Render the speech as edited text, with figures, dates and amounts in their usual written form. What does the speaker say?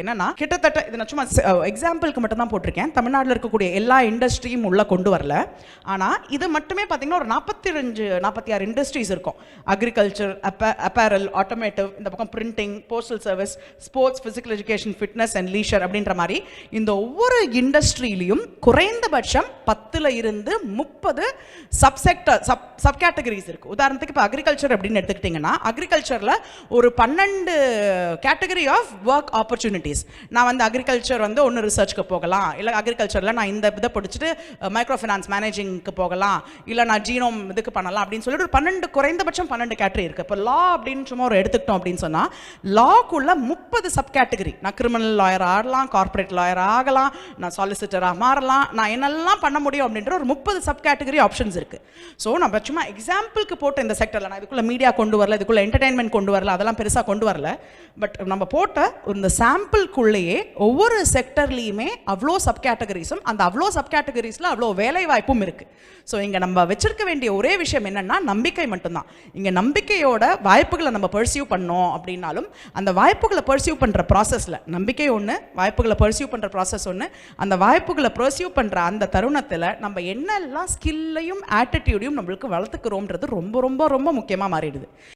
என்னன்னா கிட்டத்தட்ட இது நான் சும்மா எக்ஸாம்பிளுக்கு மட்டும் தான் போட்டிருக்கேன். தமிழ்நாட்டில் இருக்கக்கூடிய எல்லா இண்டஸ்ட்ரியும் உள்ள கொண்டு வரல. ஆனால் இது மட்டுமே பார்த்தீங்கன்னா ஒரு 46 இண்டஸ்ட்ரீஸ் இருக்கும். அக்ரிகல்ச்சர், அப்பேரல், ஆட்டோமேட்டிவ், இந்த பக்கம் printing, postal service, sports, physical education, fitness and leisure அப்படின்ற மாதிரி இந்த ஒவ்வொரு இண்டஸ்ட்ரியிலையும் குறைந்தபட்சம் 10ல் இருந்து 30 சப் கேட்டகரிஸ் இருக்குது. உதாரணத்துக்கு இப்போ அக்ரிகல்ச்சர் அப்படின்னு எடுத்துக்கிட்டிங்கன்னா அக்ரிகல்ச்சரில் ஒரு 12 கேட்டகரி ஆஃப் ஒர்க் ஆப்பர்ச்சுனிட்டி. நான் வந்து அக்ரிகல்ச்சர் வந்து ஒன்று ரிசர்ச்க்கு போகலாம், இல்லை அக்ரிகல்ச்சரில் நான் இந்த இதை படிச்சுட்டு மைக்ரோ ஃபினான்ஸ் மேனேஜிங்க்கு போகலாம், இல்லை நான் ஜீனோம் இதுக்கு பண்ணலாம் அப்படின்னு சொல்லிட்டு ஒரு குறைந்தபட்சம் 12 கேட்டகரி இருக்குது. இப்போ லா அப்படின்னு சும்மா ஒரு எடுத்துக்கிட்டோம் அப்படின்னு சொன்னால் லாக்குள்ள 30 சப் கேட்டகரி. நான் கிரிமினல் லாயர் ஆகலாம், கார்பரேட் லாயர் ஆகலாம், நான் சாலிசிட்டராக மாறலாம், நான் என்னெல்லாம் பண்ண முடியும் அப்படின்ற ஒரு 30 சப் கேட்டகரி ஆப்ஷன்ஸ் இருக்குது. ஸோ நம்ம சும்மா எக்ஸாம்பிளுக்கு போட்ட இந்த செக்டரில் நான் இதுக்குள்ள மீடியா கொண்டு வரல, இதுக்குள்ள என்டர்டைன்மெண்ட் கொண்டு வரல, அதெல்லாம் பெருசாக கொண்டு வரல. பட் நம்ம போட்ட இந்த சாம்பிள்குள்ளேயே ஒவ்வொரு செக்டர்லையுமே அவ்வளோ சப் கேட்டகரிஸும், அந்த அவ்வளோ சப் கேட்டகரிஸில் அவ்வளோ வேலை வாய்ப்பும் இருக்குது. ஸோ இங்கே நம்ம வச்சிருக்க வேண்டிய ஒரே விஷயம் என்னென்னா நம்பிக்கை மட்டும்தான். இங்கே நம்பிக்கையோட வாய்ப்புகளை நம்ம பர்சியூ பண்ணோம் அப்படின்னாலும் அந்த வாய்ப்புகளை பர்சியூ பண்ணுற ப்ராசஸில் நம்பிக்கை ஒன்று, வாய்ப்புகளை பர்சியூ பண்ணுற ப்ராசஸ் ஒன்று. அந்த வாய்ப்புகளை பர்சியூ பண்ணுற அந்த தருணத்தில் நம்ம என்னெல்லாம் ஸ்கில்லையும் ஆட்டிடியூடையும் நம்மளுக்கு வளர்த்துக்கிறோம்ன்றது ரொம்ப ரொம்ப ரொம்ப முக்கியமாக மாறிடுது.